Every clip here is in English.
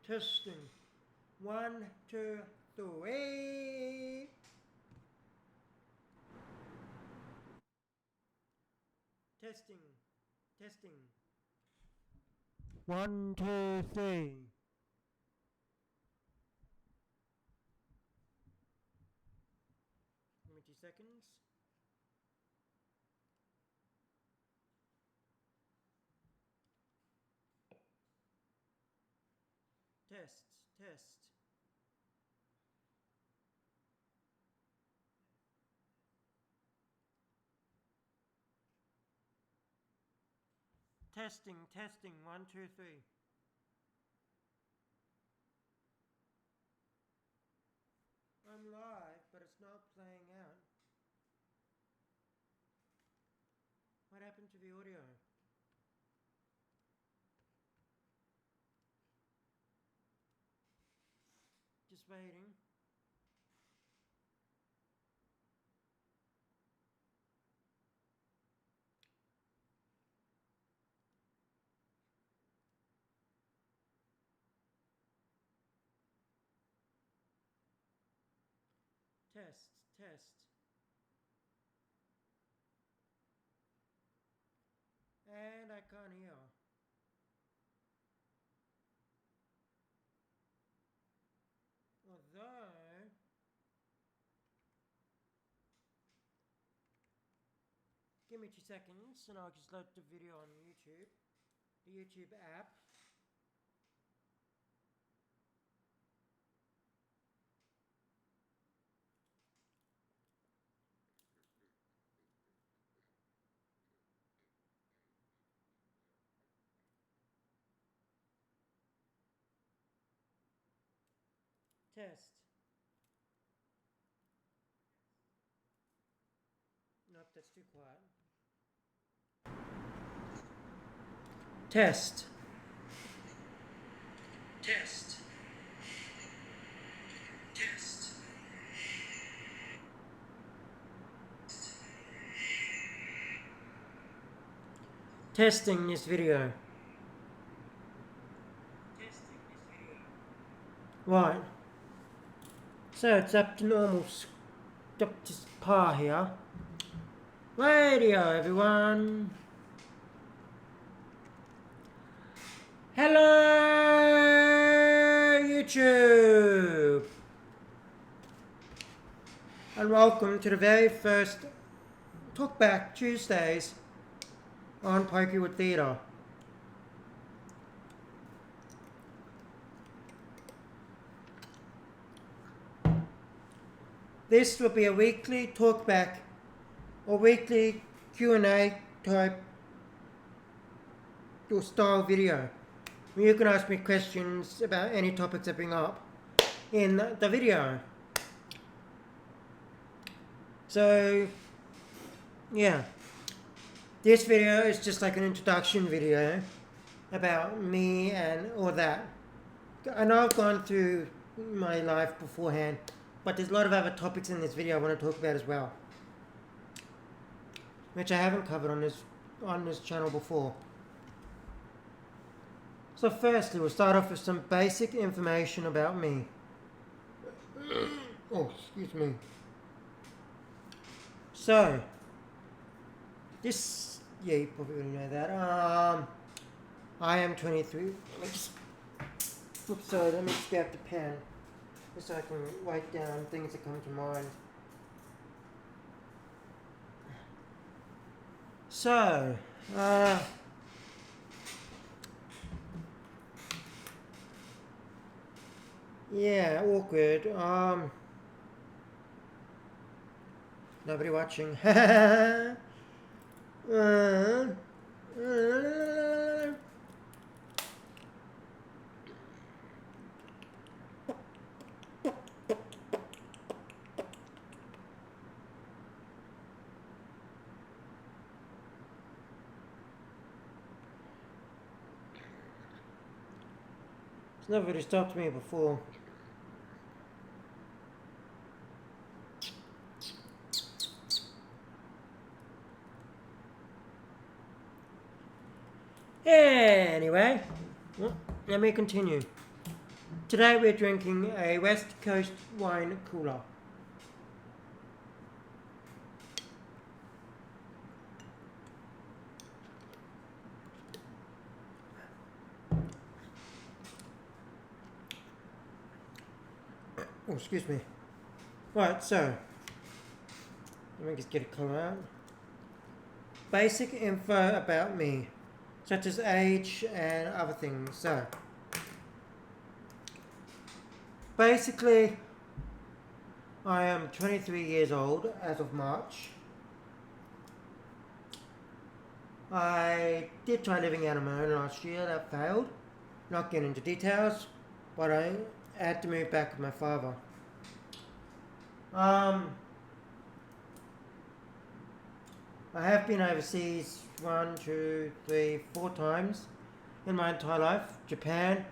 Testing. 1, 2, 3. Testing. Testing. 1, 2, 3. Give me 2 seconds. Test. Test. Testing. Testing. 1, 2, 3. I'm live, but it's not playing out. What happened to the audio? Just waiting. Test. Test. And I can't hear. Although give me 2 seconds and I'll just load the video on YouTube. The YouTube app. Test. Nope, that's too quiet. Test. Test. Test. Testing this video. Right. So it's up to normal. Up to par here. Radio, everyone. Hello, YouTube. And welcome to the very first Talkback Tuesdays on Pokewood Theatre. This will be a weekly talkback or weekly Q&A type or style video. You can ask me questions about any topics I bring up in the video. So, yeah. This video is just like an introduction video about me and all that. I know I've gone through my life beforehand, but there's a lot of other topics in this video I want to talk about as well, which I haven't covered on this channel before. So firstly, we'll start off with some basic information about me. Oh, excuse me. So, this, yeah, you probably already know that. I am 23. Sorry, let me just grab the pen, just so I can write down things that come to mind. So, yeah, awkward. Nobody watching. It's never really stopped me before. Anyway, let me continue. Today we're drinking a West Coast wine cooler. Oh, excuse me. Right, so let me just get a colour out. Basic info about me, such as age and other things. So, basically, I am 23 years old as of March. I did try living out on my own last year, that failed. Not getting into details, but I had to move back with my father. I have been overseas 1, 2, 3, 4 times in my entire life. Japan,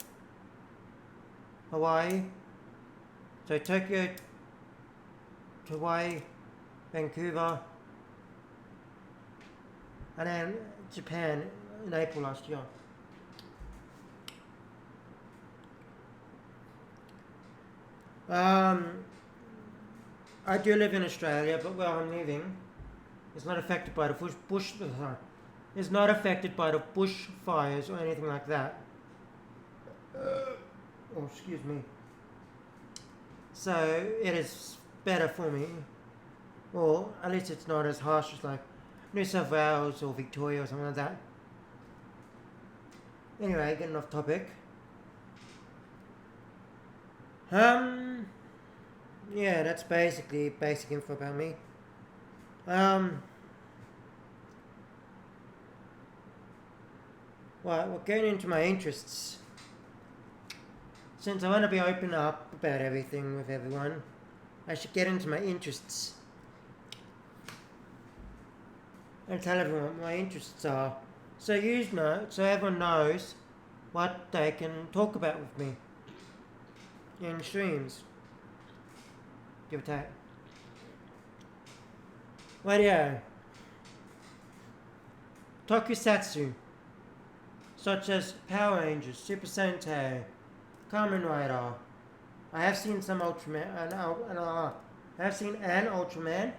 Hawaii, so Tokyo, Hawaii, Vancouver, and then Japan in April last year. I do live in Australia, but where I'm living is not affected by the is not affected by the bushfires or anything like that. Oh, excuse me. So it is better for me, or at least it's not as harsh as like New South Wales or Victoria or something like that. Anyway, getting off topic. Yeah, that's basically basic info about me. Well, we're getting into my interests. Since I want to be open up about everything with everyone, I should get into my interests and tell everyone what my interests are, so so everyone knows what they can talk about with me in streams. Give or take. Radio. Tokusatsu, such as Power Rangers, Super Sentai, Kamen Rider. I have seen some Ultraman, I have seen an Ultraman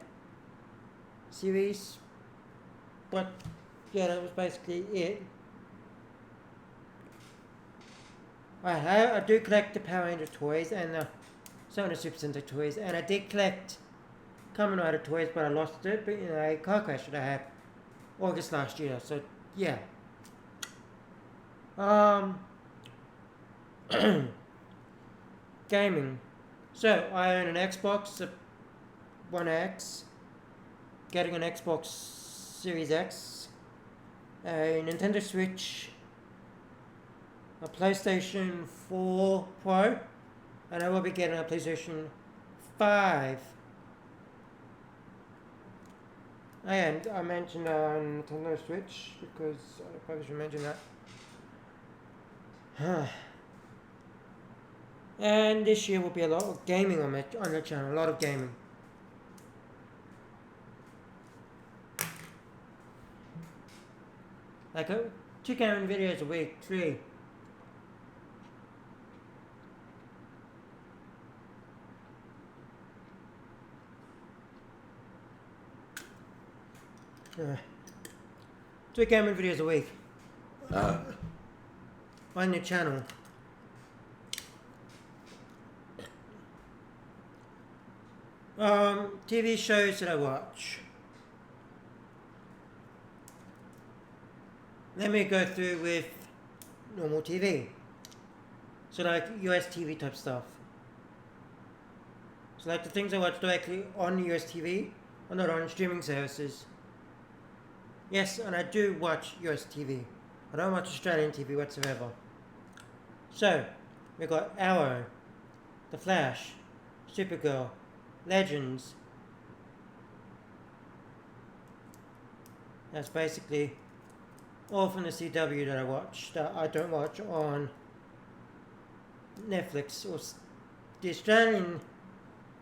series, but yeah, that was basically it. I do collect the Power Ranger toys and some of the Super Sentai toys, and I did collect Kamen Rider toys, but I lost it in a car crash that I had August last year. So yeah. Gaming. So I own an Xbox One X, getting an Xbox Series X, a Nintendo Switch, a PlayStation 4 Pro, and I will be getting a PlayStation 5. And I mentioned Nintendo Switch because I probably should mention that. And this year will be a lot of gaming on the channel, a lot of gaming. Like 2 gaming videos a week, 3. Uh, 2 gaming videos a week on the channel. TV shows that I watch. Let me go through with normal TV. So like US TV type stuff. So like the things I watch directly on US TV are not on streaming services. Yes, and I do watch US TV. I don't watch Australian TV whatsoever. So, we've got Arrow, The Flash, Supergirl, Legends. That's basically all from the CW that I watch, that I don't watch on Netflix or the Australian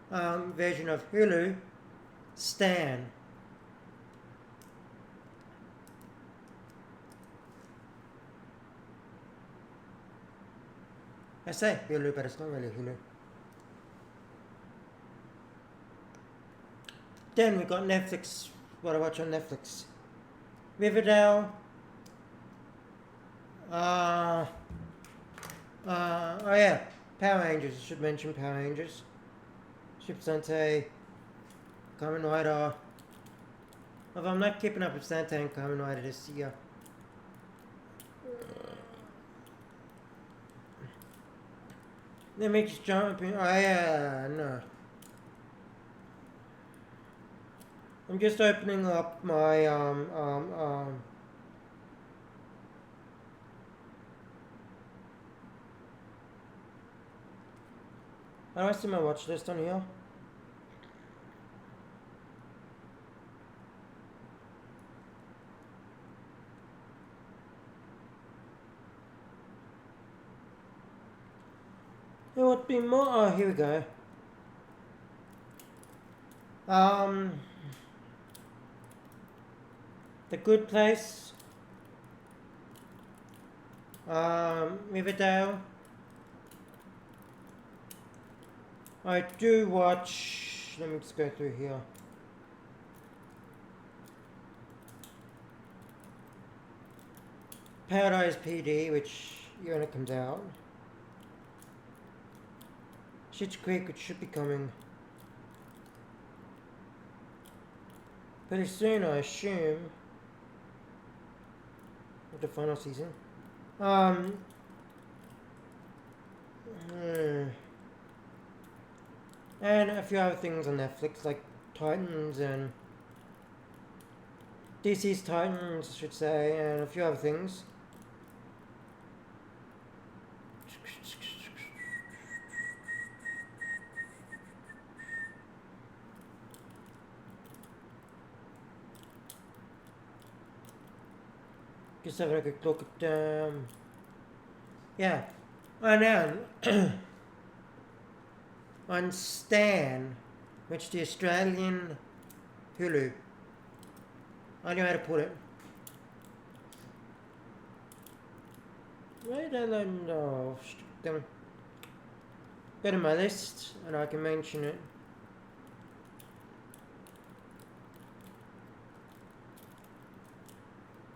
version of Hulu, Stan. I say Hulu, but it's not really Hulu. Then we got Netflix. What I watch on Netflix: Riverdale. Oh yeah, Power Rangers. I should mention Power Rangers. Super Sentai, Kamen Rider. Although I'm not keeping up with Sentai and Kamen Rider this year. Let me just jump in. Oh yeah, no. I'm just opening up my how do I see my watch list on here? There would be more. Oh, here we go. The Good Place. Riverdale. I do watch. Let me just go through here. Paradise PD, which when it comes out. Schitt's Creek, which should be coming pretty soon, I assume. With the final season. And a few other things on Netflix, like Titans and DC's Titans, I should say, and a few other things. Just having a quick look at, yeah. Oh, now, on Stan, which the Australian Hulu. I know how to put it. Wait, I don't know. Go to my list and I can mention it.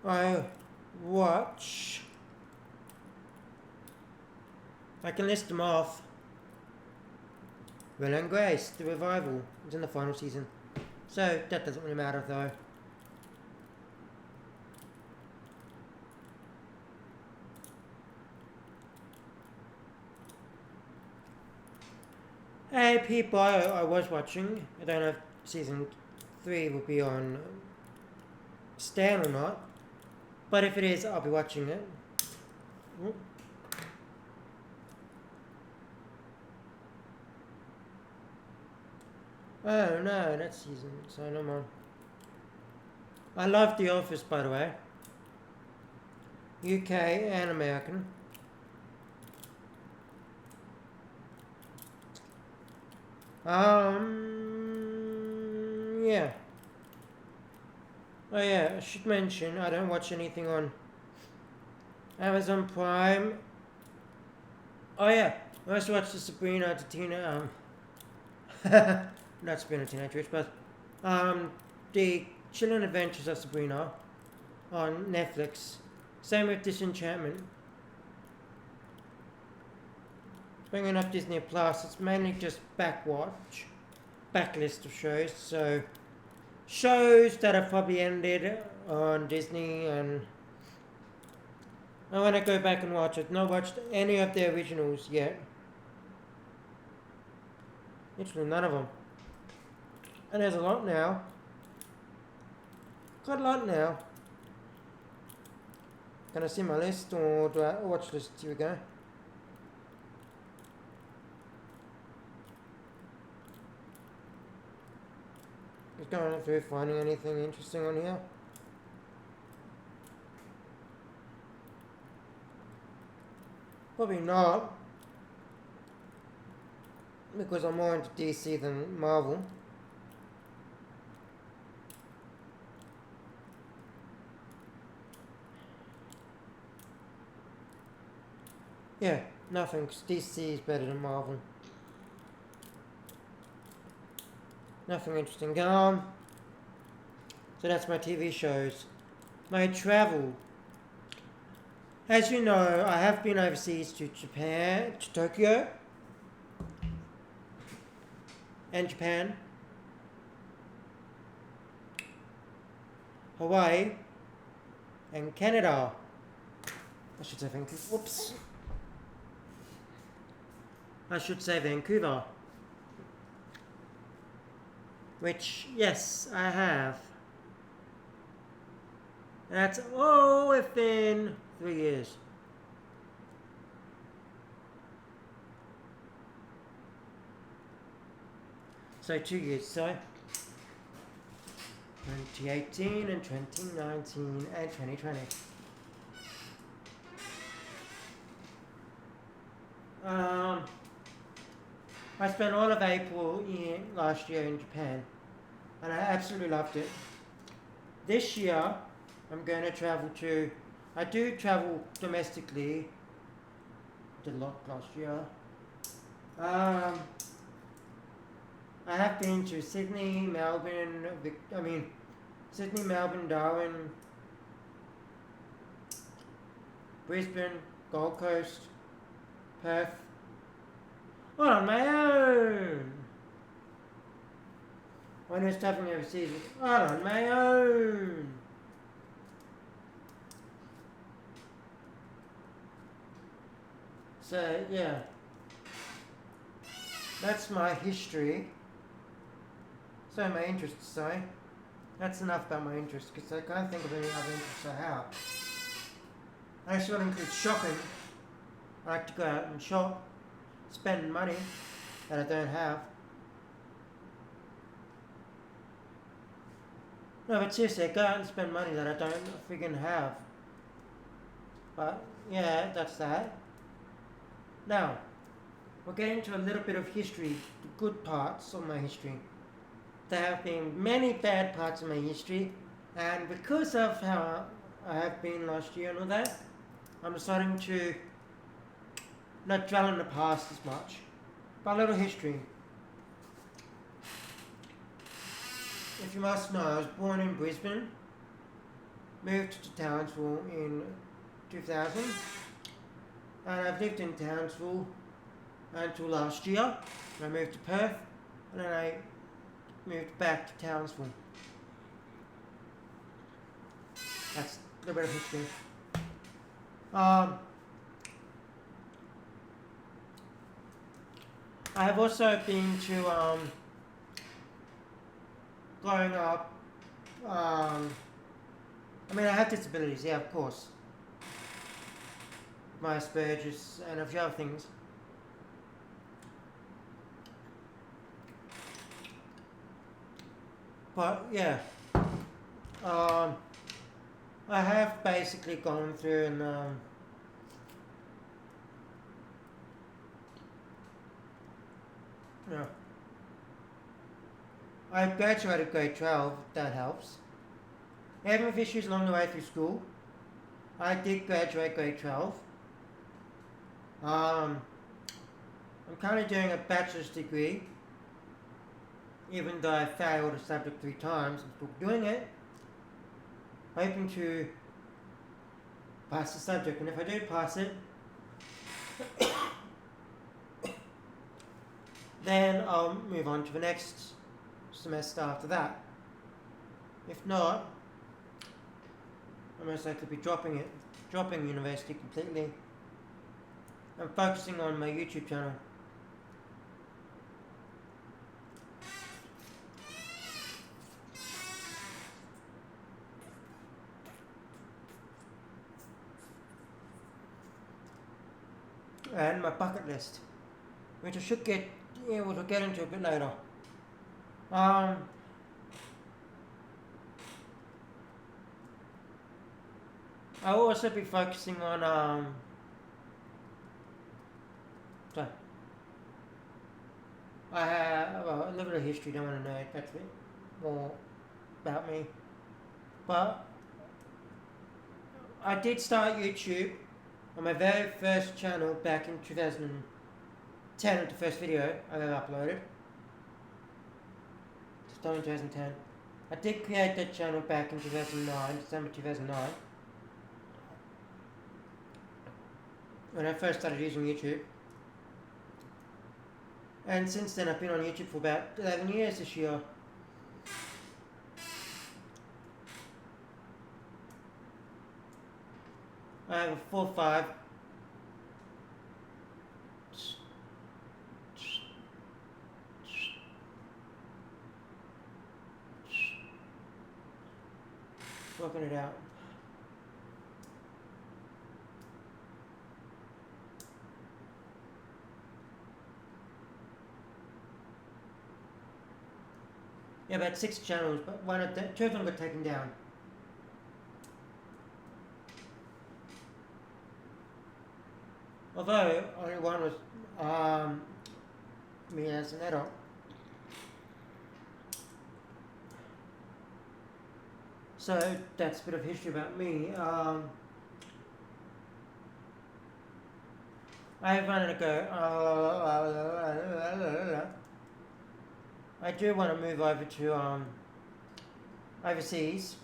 I can list them off. Will and Grace, the revival, is in the final season. So that doesn't really matter though. AP Bio I was watching. I don't know if season 3 will be on Stan or not. But if it is, I'll be watching it. Oh no, that season, so no more. I love The Office, by the way. UK and American. Yeah. Oh yeah, I should mention, I don't watch anything on Amazon Prime. Oh yeah, I also watched the Sabrina Tina, not Sabrina Teenage Witch, but the Chilling Adventures of Sabrina on Netflix. Same with Disenchantment. Bringing up Disney Plus, it's mainly just backlist of shows. So shows that have probably ended on Disney, and I want to go back and watch it. Not watched any of the originals yet. Literally none of them. And there's a lot now. Got a lot now. Can I see my list or do I watch list? Here we go. Just going through finding anything interesting on here. Probably not. Because I'm more into DC than Marvel. Yeah, Nothing, 'cause DC is better than Marvel. Nothing interesting. So that's my TV shows. My travel. As you know, I have been overseas to Japan, to Tokyo, and Japan, Hawaii, and Canada. I should say Vancouver. Whoops. I should say Vancouver. Which, yes, I have. And that's all within 3 years. So 2 years, so 2018 and 2019 and 2020. I spent all of April last year in Japan, and I absolutely loved it. This year, I'm going to travel to. I do travel domestically. Did a lot last year. I have been to Sydney, Melbourne. Sydney, Melbourne, Darwin, Brisbane, Gold Coast, Perth. All on my own. When I was traveling overseas, all on my own. So yeah, that's my history. So my interests, sorry. That's enough about my interests, because I can't think of any other interests I have. I actually want to include shopping. I like to go out and shop, spend money that I don't have. No, but seriously, I go out and spend money that I don't friggin' have. But yeah, that's that. Now, we'll get into a little bit of history, the good parts of my history. There have been many bad parts of my history, and because of how I have been last year and all that, I'm starting to not dwell in the past as much. But a little history. If you must know, I was born in Brisbane, moved to Townsville in 2000, and I've lived in Townsville until last year. I moved to Perth, and then I moved back to Townsville. That's a little bit of history. I have also been to, growing up, I have disabilities, yeah, of course. My Asperger's and a few other things. But yeah, I have basically gone through and I graduated grade 12, if that helps. Even with issues along the way through school, I did graduate grade 12. I'm currently doing a bachelor's degree. Even though I failed a subject 3 times, I'm still doing it. Hoping to pass the subject, and if I do pass it, then I'll move on to the next semester after that. If not, I'm most likely be dropping university completely. I'm focusing on my YouTube channel. And my bucket list, which I should get able to get into a bit later. I'll also be focusing on sorry. I have a little bit of history. Don't want to know that's a bit more about me, but I did start YouTube on my very first channel back in 2010, with the first video I ever uploaded. Starting in 2010. I did create that channel back in 2009, December 2009. When I first started using YouTube. And since then I've been on YouTube for about 11 years this year. I have a 4.5. Working it out. Yeah, about 6 channels, but two of them got taken down. Although only one was me as an adult. So that's a bit of history about me. I wanted to go. I do want to move over to overseas.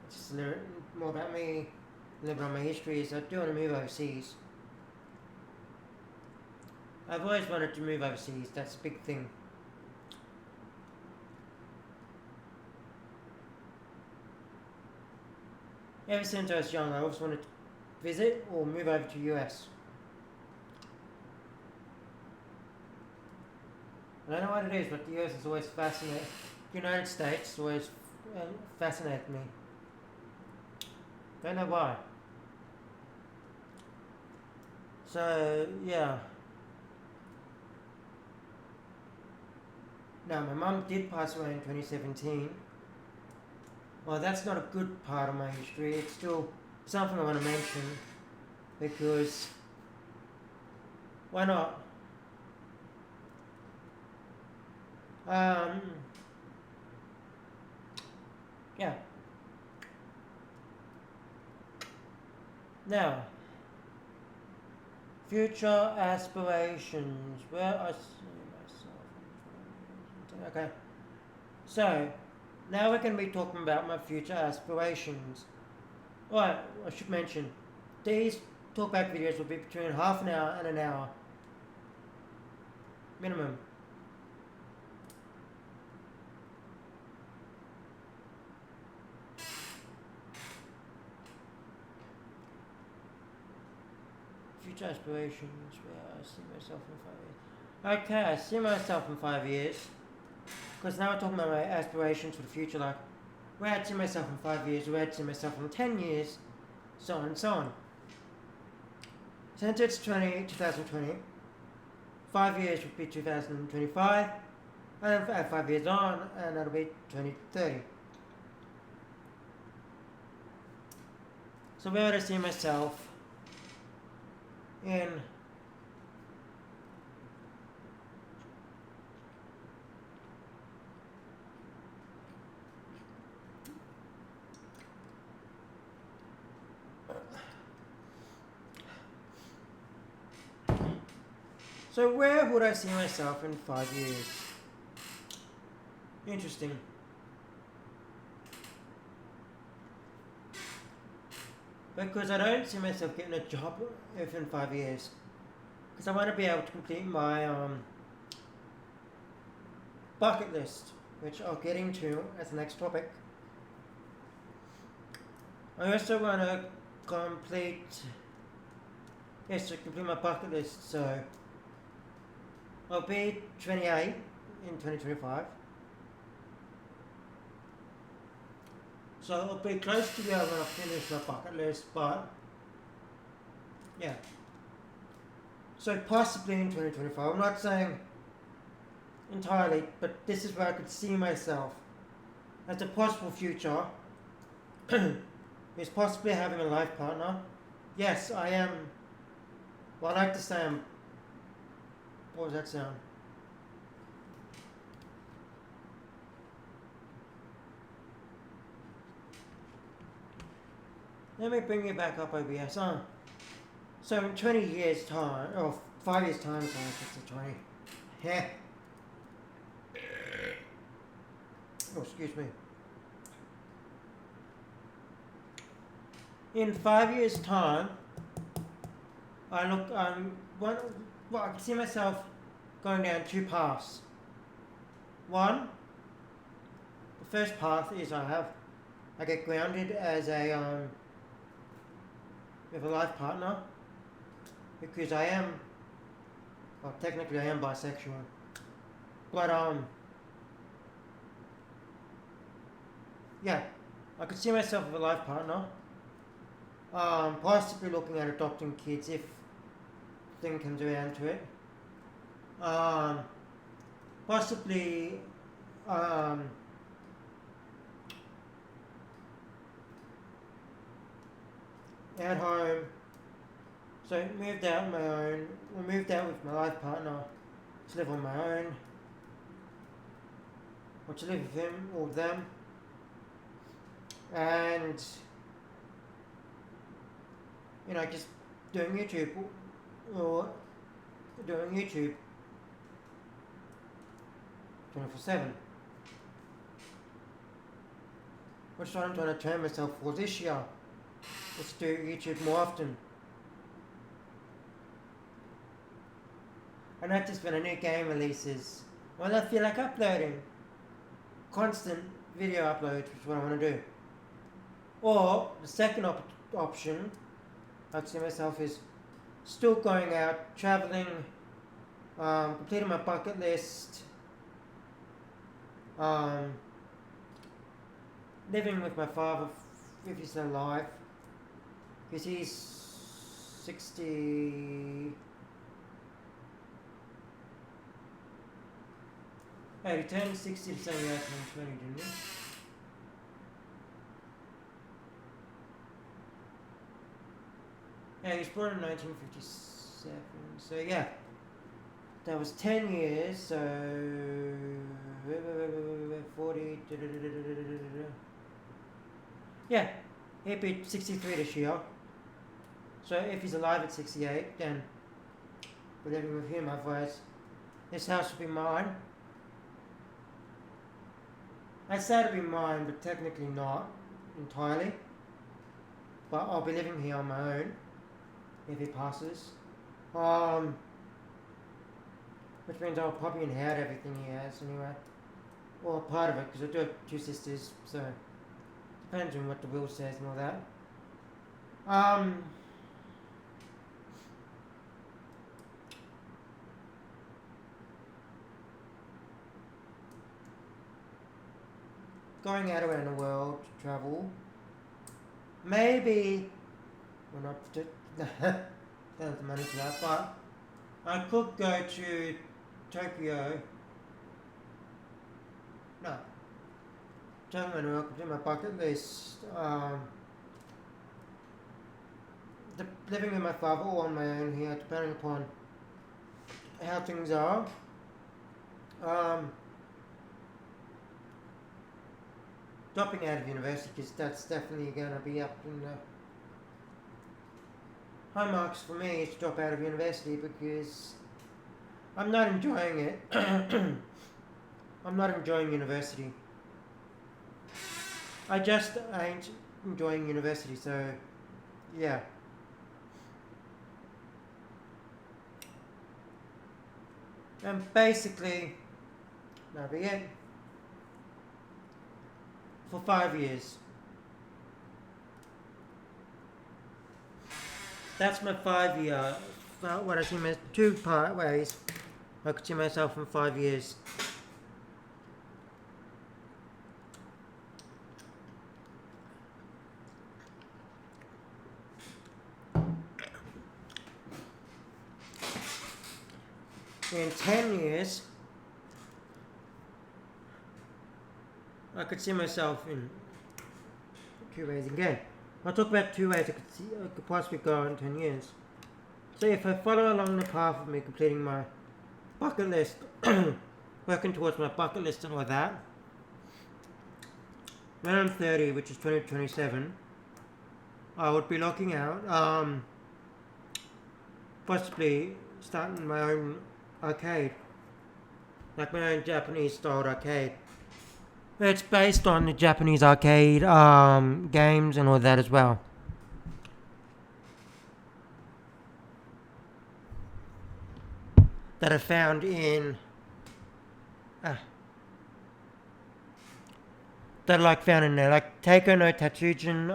Just learn more about me, a little bit on my history. So I do want to move overseas. I've always wanted to move overseas. That's a big thing. Ever since I was young, I always wanted to visit or move over to US. I don't know what it is, but the US has always fascinated. The United States always fascinated me. Don't know why. So yeah. Now my mum did pass away in 2017. Well, that's not a good part of my history. It's still something I want to mention because why not? Yeah. Now, future aspirations. Where I see myself. Okay. So, now we're going to be talking about my future aspirations. Alright, I should mention, these talkback videos will be between half an hour and an hour. Minimum. Future aspirations, where I see myself in 5 years. Okay, I see myself in 5 years. Because now we're talking about my aspirations for the future, like where I'd see myself in 5 years, where I'd see myself in 10 years, so on and so on. Since it's 2020, 5 years would be 2025, and then 5 years on, and that'll be 2030. So where would I see myself in So where would I see myself in 5 years? Interesting. Because I don't see myself getting a job within 5 years. Because I want to be able to complete my bucket list, which I'll get into as the next topic. I also want to complete my bucket list, so I'll be 28 in 2025. So I'll be close to be able to finish my bucket list, but yeah. So possibly in 2025. I'm not saying entirely, but this is where I could see myself as a possible future. Is possibly having a life partner. Yes, I am. Well, I like to say I'm. What was that sound? Let me bring you back up, OBS. So in 20 years time, or 5 years time, sorry, if it's a 20. Yeah. Oh, excuse me. In 5 years time, I can see myself going down two paths. One, the first path is I get grounded as with a life partner, because technically I am bisexual, but yeah, I could see myself with a life partner, possibly looking at adopting kids if thing comes around to it, possibly at home. So moved out on my own, or moved out with my life partner to live on my own, or to live with him or them, and just doing YouTube or doing YouTube 24/7. Which is what I'm trying to train myself for this year. Let's do YouTube more often. And not just when a new game releases. Well, I feel like uploading. Constant video uploads, which is what I want to do. Or the second option, I see myself is still going out, traveling, completing my bucket list, living with my father if he's still alive, because he's 60. He turned 60 to 78 when 20, didn't he? Yeah, he was born in 1957. So yeah, that was 10 years. So 40. Yeah, he'd be 63 this year. So if he's alive at 68, then we're living with him. Otherwise, this house will be mine. I say it'll be mine, but technically not entirely. But I'll be living here on my own if he passes. Which means I'll probably inherit everything he has anyway. Or part of it, because I do have two sisters, so depends on what the will says and all that. Going out around the world to travel. Maybe, well, not don't have the money for that, but I could go to Tokyo. No. Tokyo, New York, do my bucket list. Living with my father or on my own here, depending upon how things are. Dropping out of university, because that's definitely going to be up in the high marks for me is to drop out of university, because I'm not enjoying it. I'm not enjoying university. I just ain't enjoying university, so yeah. And basically, that'll be it. For 5 years. That's my 5 year, what I see my two part ways. I could see myself in 5 years. In 10 years, I could see myself in 2 ways again. I'll talk about 2 ways I could possibly go in 10 years. So if I follow along the path of me completing my bucket list, working towards my bucket list and all that, when I'm 30, which is 2027, I would be looking out possibly starting my own arcade, like my own Japanese styled arcade. It's based on the Japanese arcade games and all that as well. That I found in that I like found in there, like Taiko no Tatsujin,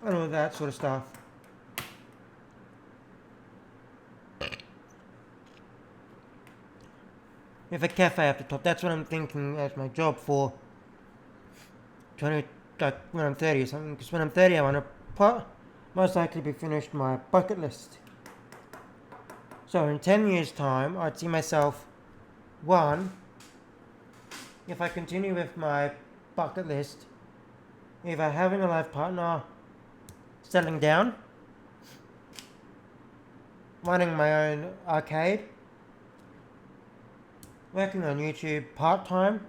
and all that sort of stuff. With a cafe at the top, that's what I'm thinking as my job for 20, like when I'm 30 or something. Because when I'm 30, I want to most likely be finished my bucket list. So in 10 years' time, I'd see myself, one, if I continue with my bucket list, either having a life partner, settling down, running my own arcade, working on YouTube part-time,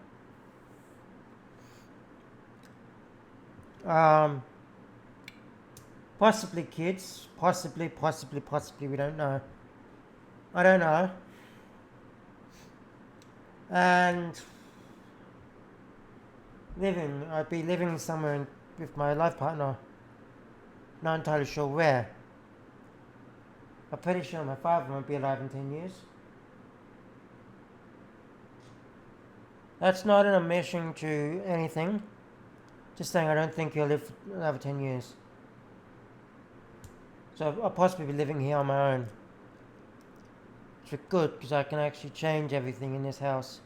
possibly kids, possibly, we don't know. I don't know. And I'd be living somewhere with my life partner. Not entirely sure where. I'm pretty sure my father won't be alive in 10 years. That's not an omission to anything. Just saying I don't think he'll live another 10 years. So I'll possibly be living here on my own. Which is good, because I can actually change everything in this house.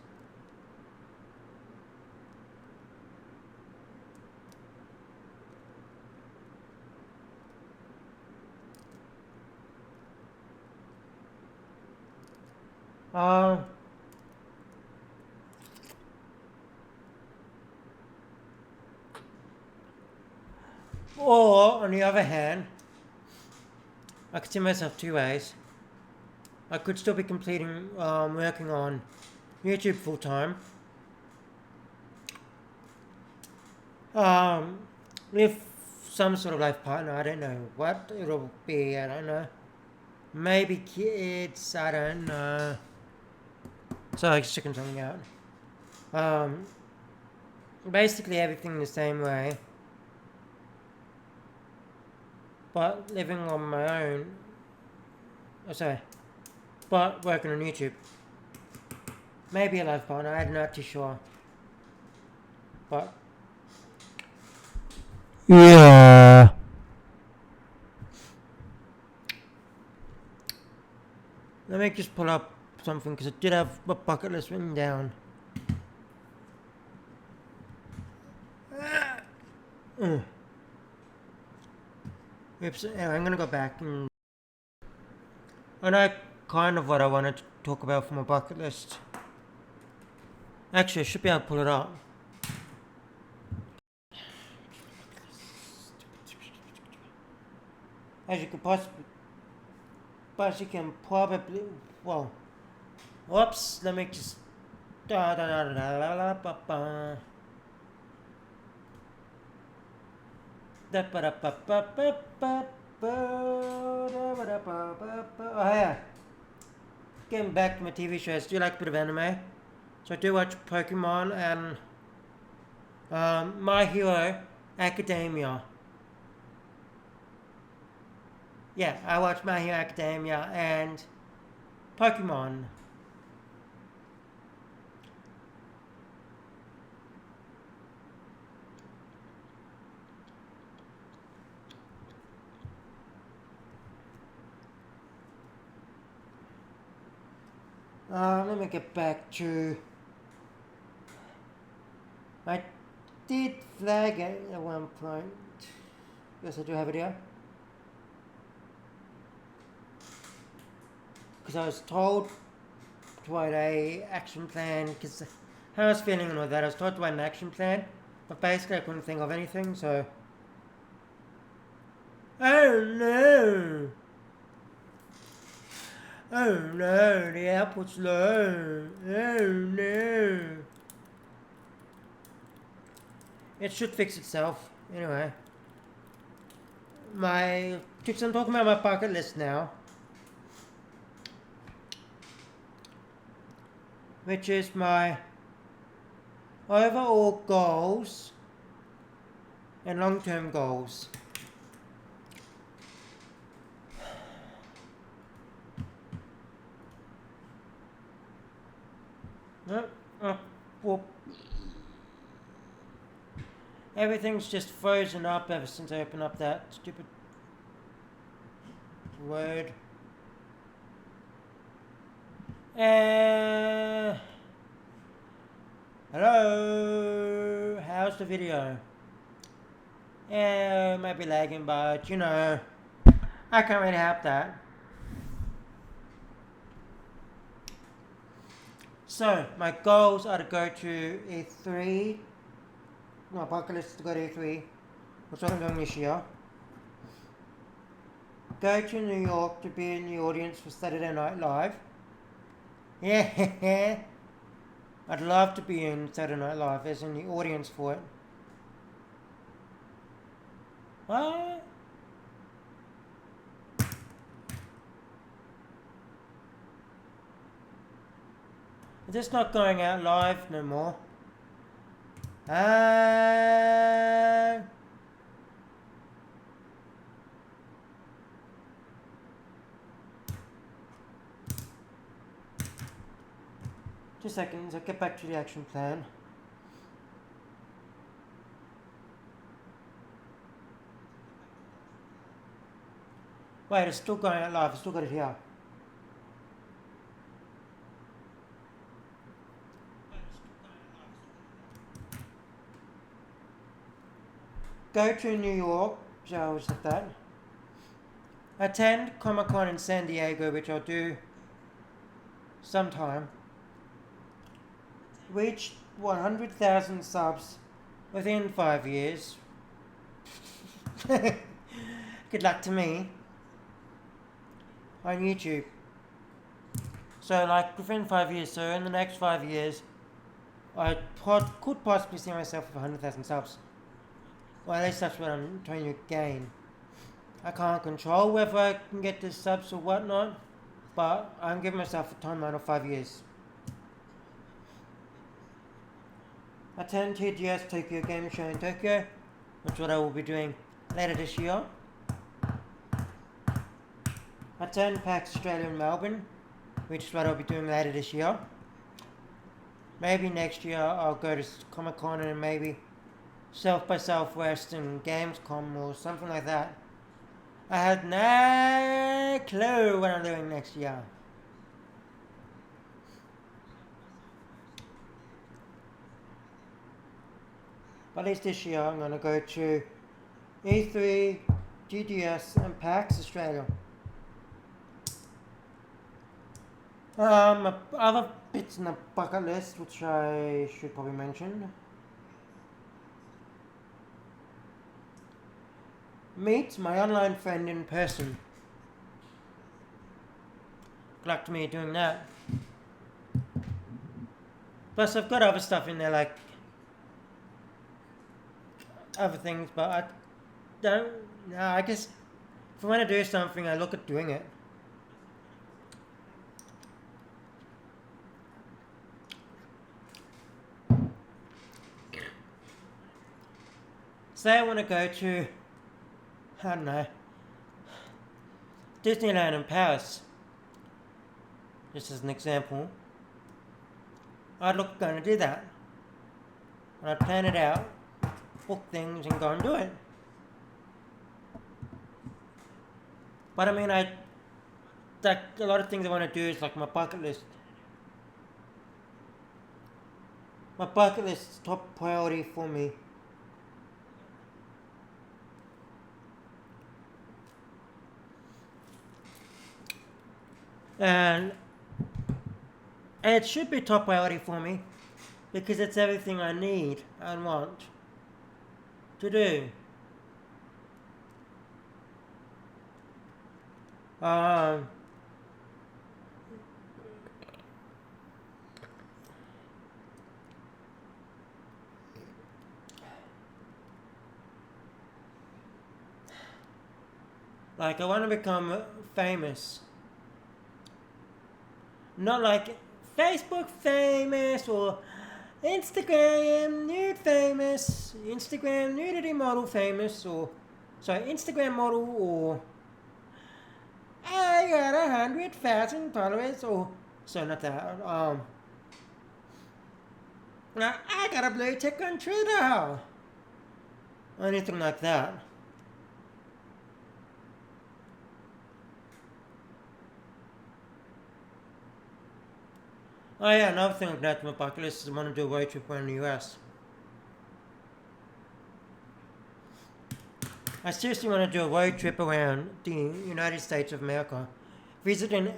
Or, on the other hand, I could see myself two ways. I could still be completing, working on YouTube full time. With some sort of life partner, I don't know what it'll be, I don't know. Maybe kids, I don't know. So I was checking something out. Basically everything the same way. But living on my own. But working on YouTube. Maybe a life partner, I'm not too sure. But yeah. Let me just pull up something, because I did have a bucket list written down. Oops, I'm gonna go back and I know kind of what I wanted to talk about from my bucket list. Actually, I should be able to pull it up. As you could possibly, but you can probably, well, whoops, let me just, oh yeah, getting back to my TV shows, do you like a bit of anime? So I do watch Pokemon and My Hero Academia. Yeah, I watch My Hero Academia and Pokemon. Let me get back to... I did flag it at one point. Yes, I do have it here. Because I was told to write a action plan, because how I was feeling and all that, I was told to write an action plan, but basically I couldn't think of anything, so... Oh no! Oh no, the output's low. Oh no. It should fix itself. Anyway, I'm talking about my bucket list now, which is my overall goals and long-term goals. Well, everything's just frozen up ever since I opened up that stupid word. Hello, how's the video? Yeah, it might be lagging, but you know, I can't really help that. So, my goals are to go to E3. My bucket list is to go to E3. That's what I'm doing this year. Go to New York to be in the audience for Saturday Night Live. Yeah, I'd love to be in Saturday Night Live as in the audience for it. What? It's just not going out live no more. Just a second, I'll get back to the action plan. Wait, it's still going out live, I've still got it here. Go to New York, so I was at that. Attend Comic-Con in San Diego, which I'll do sometime. Reach 100,000 subs within 5 years. Good luck to me. On YouTube. So like within 5 years, so in the next 5 years, I could possibly see myself with 100,000 subs. Well, at least that's what I'm trying to gain. I can't control whether I can get the subs or whatnot, but I'm giving myself a timeline of 5 years. Attend TGS Tokyo Game Show in Tokyo, which is what I will be doing later this year. Attend PAX Australia in Melbourne, which is what I'll be doing later this year. Maybe next year I'll go to Comic-Con and maybe South by Southwest and Gamescom or something like that. I had no clue what I'm doing next year. But at least this year I'm going to go to E3, GDS and PAX Australia. Other bits in the bucket list which I should probably mention. Meet my online friend in person. Good luck to me doing that. Plus I've got other stuff in there like other things, but I don't know, I guess if I want to do something I look at doing it. Say I want to go to, I don't know, Disneyland in Paris, just as an example. I'd look going to do that. And I'd plan it out, book things and go and do it. But I mean, like a lot of things I want to do is like my bucket list. My bucket list is top priority for me. And it should be top priority for me because it's everything I need and want to do. Like, I want to become famous. Not like Facebook famous or Instagram nude famous, Instagram nudity model famous, or sorry, Instagram model, or I got 100,000 followers, or so not that. I got a blue tick on Twitter, or anything like that. Oh yeah, another thing I've got on my bucket list is I want to do a road trip around the US. I seriously want to do a road trip around the United States of America, visiting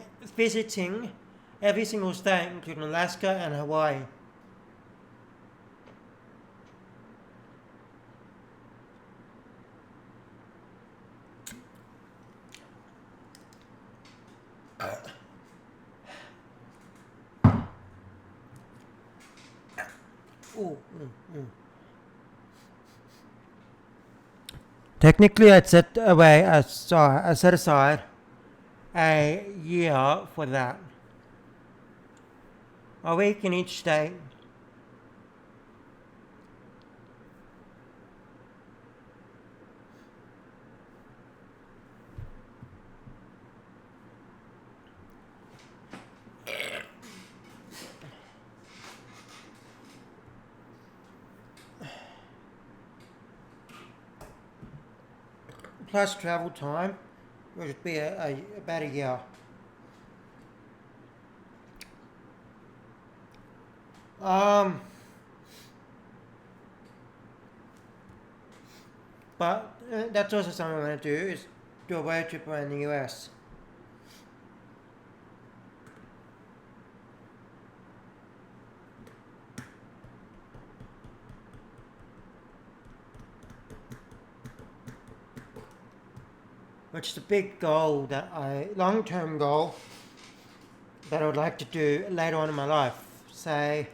every single state, including Alaska and Hawaii. Ooh, Technically, I set aside a year for that. A week in each state. Plus travel time, which would be about a year. But that's also something I want to do, is do a road trip around the US. Which is a big goal long-term goal that I would like to do later on in my life. Say,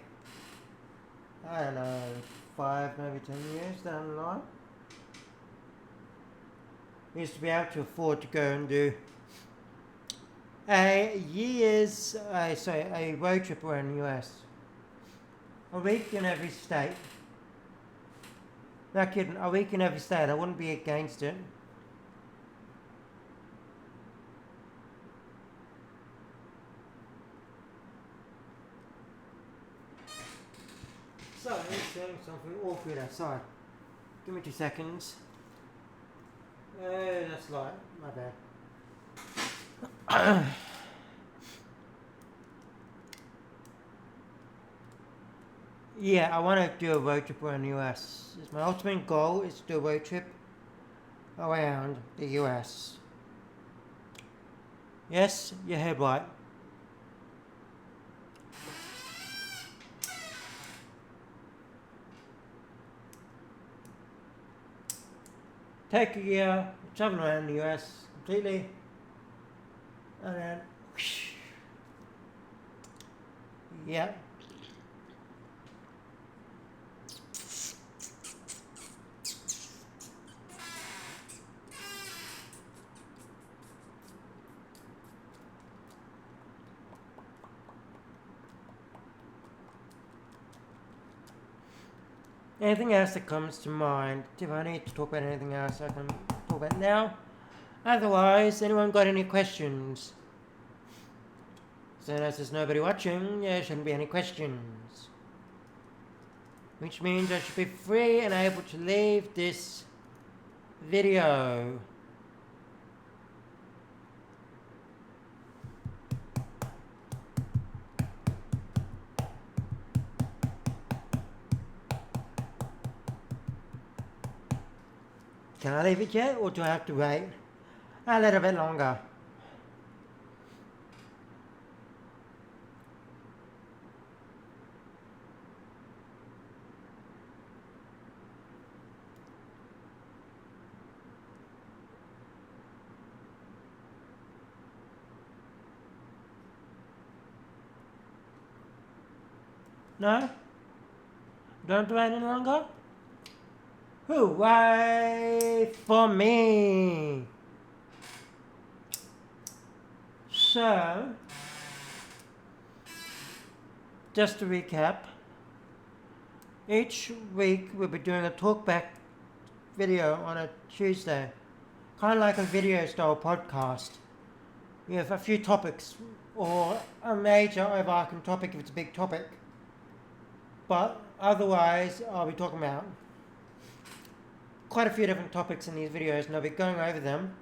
I don't know, 5, maybe 10 years down the line. Is to be able to afford to go and do a road trip around the US. A week in every state. Not kidding, a week in every state. I wouldn't be against it. So, it's saying something awkward outside. Give me 2 seconds. That's light. My bad. Yeah, I want to do a road trip around the US. It's my ultimate goal is to do a road trip around the US. Yes, you heard right. Take a year, travel around the US completely, and then, whoosh. Yeah. Anything else that comes to mind? If I need to talk about anything else, I can talk about it now. Otherwise, anyone got any questions? So as there's nobody watching, there shouldn't be any questions. Which means I should be free and able to leave this video. Can I leave it yet, or do I have to wait a little bit longer? No? Don't wait any longer? Who? Wait for me. So, just to recap, each week we'll be doing a talkback video on a Tuesday, kind of like a video style podcast. We have a few topics or a major overarching topic if it's a big topic, but otherwise I'll be talking about quite a few different topics in these videos and I'll be going over them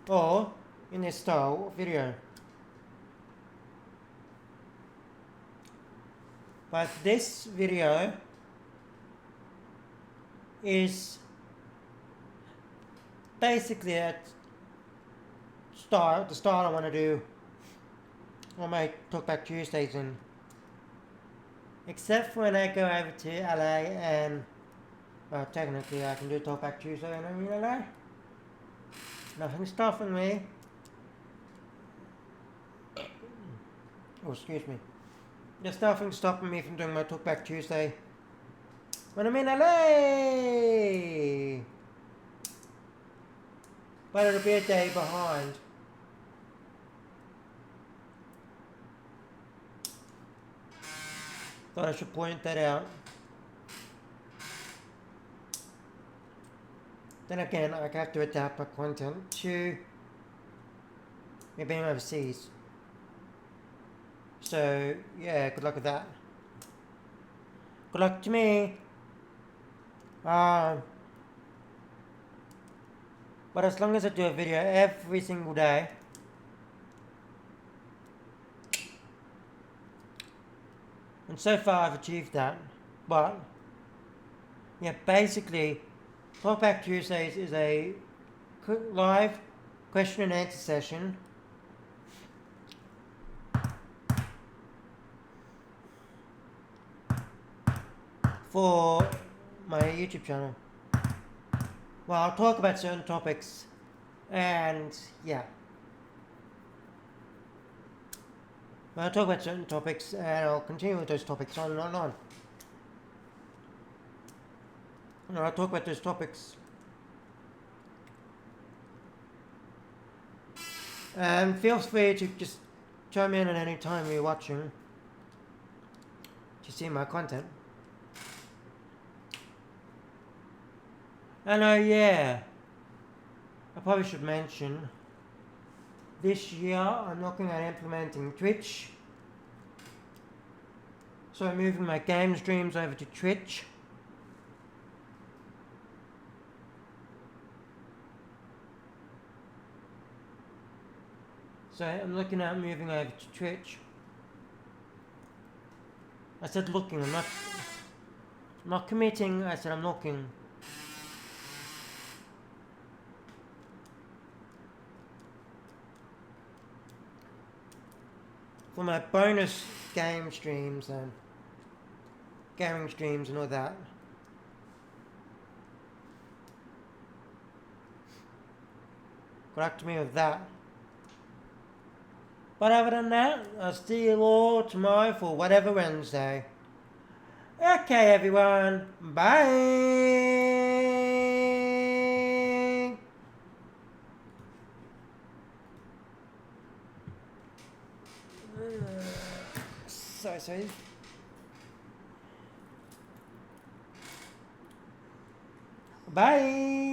or in this style video. But this video is basically the style I want to do on my Talkback Tuesdays in. Except for when I go over to LA and, well, technically I can do Talkback Tuesday when I'm in LA. Nothing stopping me. Oh, excuse me. There's nothing stopping me from doing my Talkback Tuesday when I'm in LA. But it'll be a day behind. Thought I should point that out. Then again, I have to adapt my content to me being overseas. So, yeah, good luck with that. Good luck to me. But as long as I do a video every single day, and so far I've achieved that, but yeah, basically Talkback Tuesdays is a live question and answer session for my YouTube channel. Well, I'll talk about certain topics and yeah. I'll talk about certain topics and I'll continue with those topics on and on and on. And I'll talk about those topics. And feel free to just chime in at any time you're watching to see my content. And yeah, I probably should mention, this year I'm looking at implementing Twitch. So I'm moving my game streams over to Twitch. So I'm looking at moving over to Twitch. I said looking, I'm not committing, I said I'm looking. For my bonus game streams and gaming streams and all that. Good luck to me with that. But other than that, I'll see you all tomorrow for whatever Wednesday. Okay, everyone. Bye. Sorry. Bye.